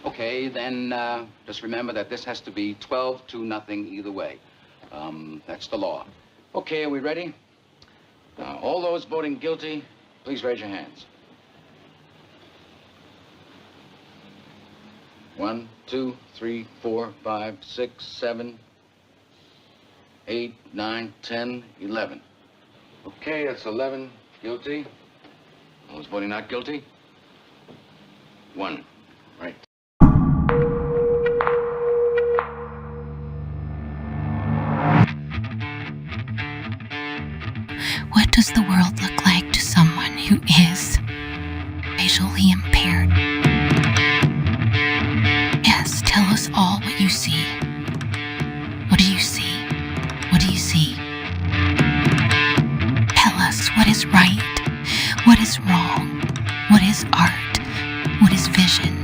Okay, then just remember that this has to be 12-0 either way. That's the law. Okay, are we ready? All those voting guilty, please raise your hands. 1, 2, 3, 4, 5, 6, 7, 8, 9, 10, 11. Okay, that's 11 guilty. Those voting not guilty? 1. Right. What does the world look like to someone who is visually impaired? Yes, tell us all what you see. What do you see? What do you see? Tell us what is right, what is wrong, what is art, what is vision.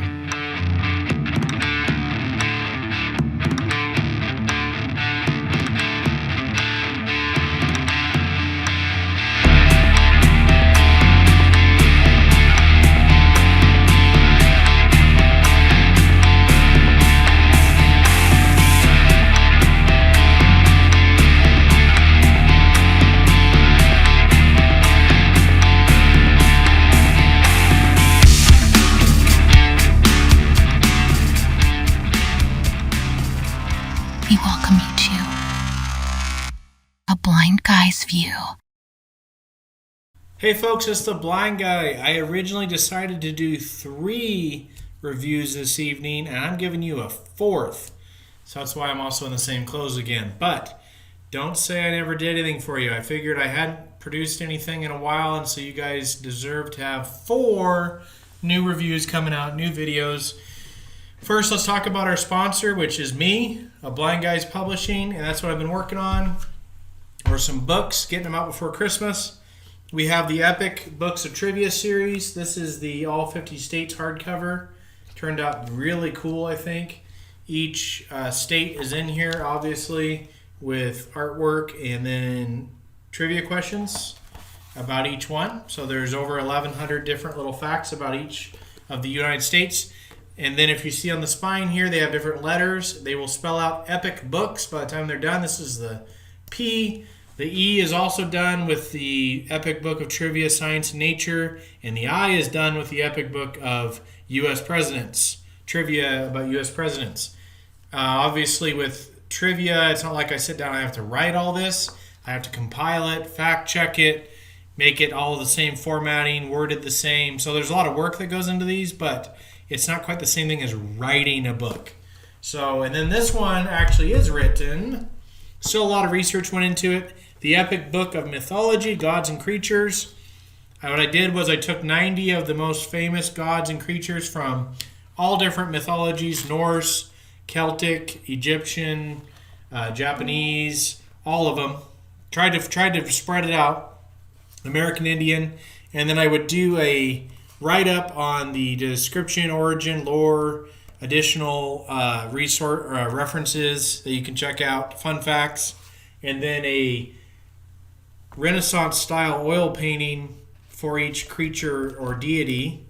We welcome you to A Blind Guy's View. Hey folks, it's the Blind Guy. I originally decided to do 3 reviews this evening, and I'm giving you a 4th. So that's why I'm also in the same clothes again. But don't say I never did anything for you. I figured I hadn't produced anything in a while, and so you guys deserve to have 4 new reviews coming out, new videos. First, let's talk about our sponsor, which is me, A Blind Guy's Publishing, and that's what I've been working on. Or some books, getting them out before Christmas. We have the Epic Books of Trivia series. This is the All 50 States hardcover. Turned out really cool, I think. Each state is in here, obviously, with artwork and then trivia questions about each one. So there's over 1,100 different little facts about each of the United States. And then if you see on the spine here, they have different letters. They will spell out Epic Books by the time they're done. This is the P. The E is also done with the Epic Book of Trivia, Science, and Nature. And the I is done with the Epic Book of U.S. Presidents. Trivia about U.S. Presidents. Obviously with trivia, it's not like I sit down and I have to write all this. I have to compile it, fact check it, make it all the same formatting, worded the same. So there's a lot of work that goes into these, but it's not quite the same thing as writing a book. So, and then this one actually is written. Still a lot of research went into it. The Epic Book of Mythology, Gods and Creatures. What I did was I took 90 of the most famous gods and creatures from all different mythologies, Norse, Celtic, Egyptian, Japanese, all of them. Tried to spread it out, American Indian, and then I would do a write-up on the description, origin, lore, additional references that you can check out, fun facts, and then a Renaissance-style oil painting for each creature or deity.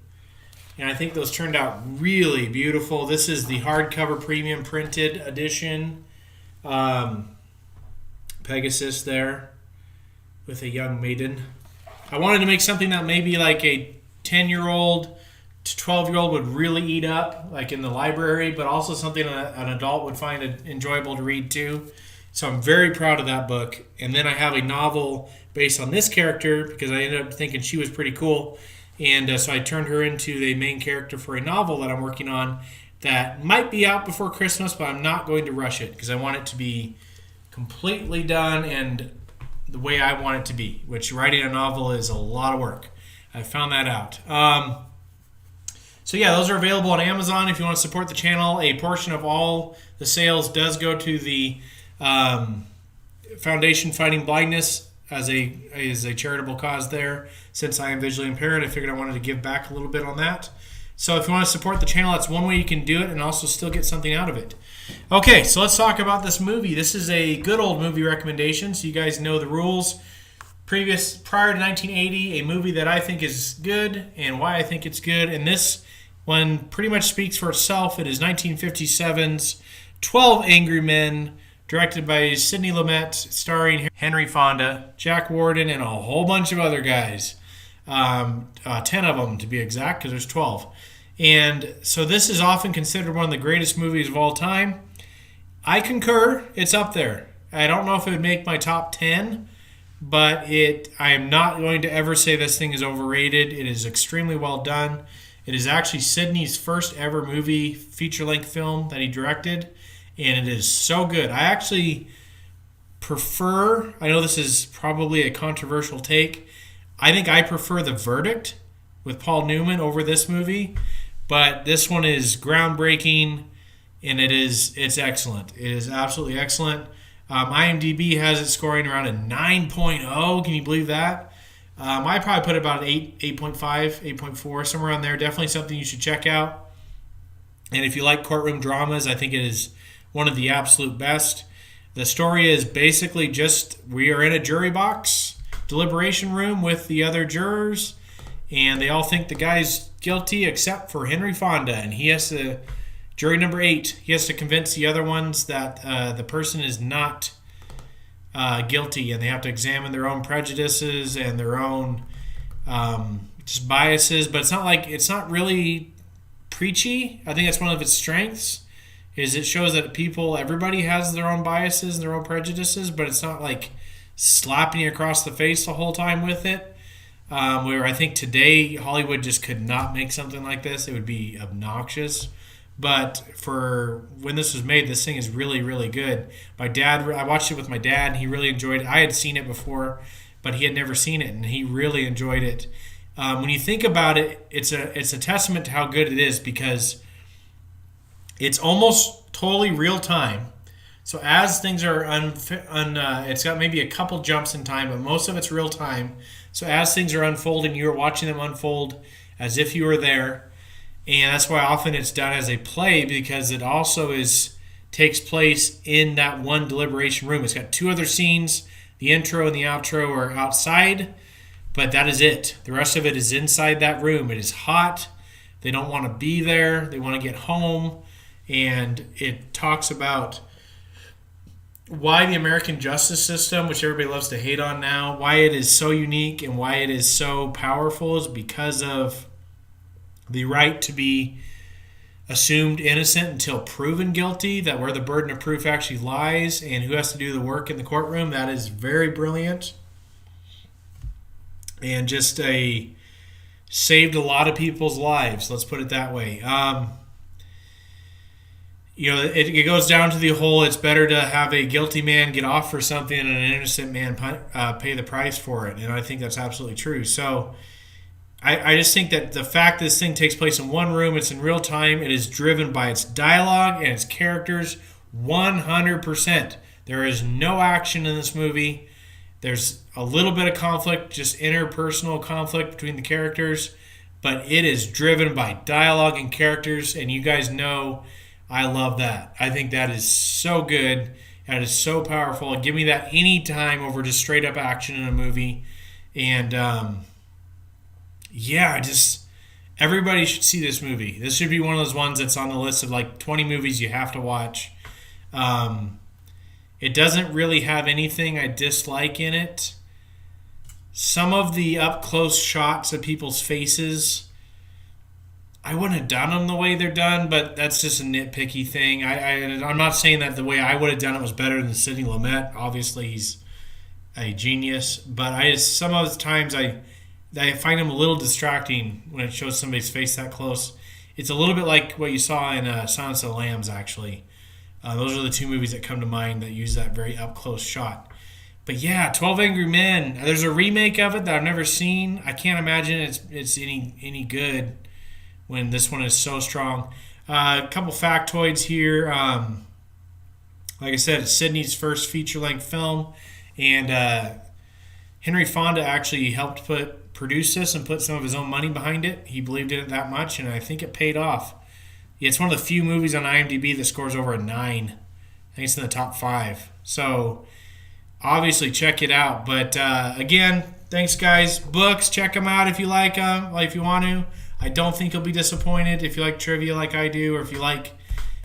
And I think those turned out really beautiful. This is the hardcover premium printed edition. Pegasus there with a young maiden. I wanted to make something that maybe like a 10-year-old to 12-year-old would really eat up, like in the library, but also something an adult would find enjoyable to read too. So I'm very proud of that book. And then I have a novel based on this character because I ended up thinking she was pretty cool. And so I turned her into the main character for a novel that I'm working on that might be out before Christmas, but I'm not going to rush it because I want it to be completely done and the way I want it to be, which writing a novel is a lot of work. I found that out. So yeah, those are available on Amazon if you want to support the channel. A portion of all the sales does go to the Foundation Fighting Blindness as a charitable cause there. Since I am visually impaired, I figured I wanted to give back a little bit on that. So if you want to support the channel, that's one way you can do it and also still get something out of it. Okay, so let's talk about this movie. This is a good old movie recommendation, so you guys know the rules. Prior to 1980, a movie that I think is good and why I think it's good. And this one pretty much speaks for itself. It is 1957's 12 Angry Men, directed by Sidney Lumet, starring Henry Fonda, Jack Warden, and a whole bunch of other guys. 10 of them to be exact, because there's 12. And so this is often considered one of the greatest movies of all time. I concur. It's up there. I don't know if it would make my top 10, but I am not going to ever say this thing is overrated. It is extremely well done. It is actually Sidney's first ever movie feature-length film that he directed, and it is so good. I actually prefer, I know this is probably a controversial take, I think I prefer The Verdict with Paul Newman over this movie, but this one is groundbreaking, and it's excellent. It is absolutely excellent. IMDb has it scoring around a 9.0. Can you believe that? I probably put it about an 8.5, 8.4, somewhere around there. Definitely something you should check out. And if you like courtroom dramas, I think it is one of the absolute best. The story is basically just we are in a jury box, deliberation room with the other jurors, and they all think the guy's guilty except for Henry Fonda, and he has to, jury number 8, he has to convince the other ones that the person is not guilty, and they have to examine their own prejudices and their own just biases. But it's not really preachy. I think that's one of its strengths, is it shows that everybody has their own biases and their own prejudices, but it's not like slapping you across the face the whole time with it. Where I think today Hollywood just could not make something like this. It would be obnoxious. But for when this was made, this thing is really, really good. I watched it with my dad, and he really enjoyed it. I had seen it before, but he had never seen it, and he really enjoyed it. When you think about it, it's a testament to how good it is, because it's almost totally real time. So as things are it's got maybe a couple jumps in time, but most of it's real time. So as things are unfolding, you're watching them unfold as if you were there. And that's why often it's done as a play, because it also takes place in that one deliberation room. It's got 2 other scenes. The intro and the outro are outside, but that is it. The rest of it is inside that room. It is hot. They don't want to be there. They want to get home. And it talks about why the American justice system, which everybody loves to hate on now, why it is so unique and why it is so powerful, is because of the right to be assumed innocent until proven guilty, that where the burden of proof actually lies and who has to do the work in the courtroom. That is very brilliant, and just saved a lot of people's lives, let's put it that way. It goes down to the whole, it's better to have a guilty man get off for something and an innocent man pay the price for it. And I think that's absolutely true. So I just think that the fact this thing takes place in one room, it's in real time, it is driven by its dialogue and its characters 100%. There is no action in this movie. There's a little bit of conflict, just interpersonal conflict between the characters, but it is driven by dialogue and characters, and you guys know I love that. I think that is so good. That is so powerful. Give me that any time over just straight up action in a movie. And everybody should see this movie. This should be one of those ones that's on the list of like 20 movies you have to watch. It doesn't really have anything I dislike in it. Some of the up close shots of people's faces, I wouldn't have done them the way they're done, but that's just a nitpicky thing. I'm not saying that the way I would have done it was better than Sidney Lumet. Obviously, he's a genius, but some of the times I find him a little distracting when it shows somebody's face that close. It's a little bit like what you saw in Silence of the Lambs, actually. Those are the 2 movies that come to mind that use that very up close shot. But yeah, 12 Angry Men. There's a remake of it that I've never seen. I can't imagine it's any good when this one is so strong. A couple factoids here. Like I said, it's Sidney's first feature-length film, and Henry Fonda actually helped produce this and put some of his own money behind it. He believed in it that much, and I think it paid off. It's one of the few movies on IMDb that scores over a 9. I think it's in the top 5. So obviously check it out. But again, thanks guys. Books, check them out if you like them, if you want to. I don't think you'll be disappointed if you like trivia like I do, or if you like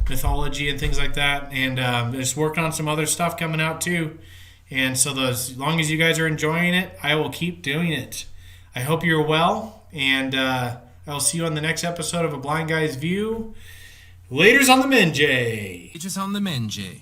mythology and things like that. And just working on some other stuff coming out too. And so as long as you guys are enjoying it, I will keep doing it. I hope you're well, and I will see you on the next episode of A Blind Guy's View. Laters on the Menjay. Just on the Menjay.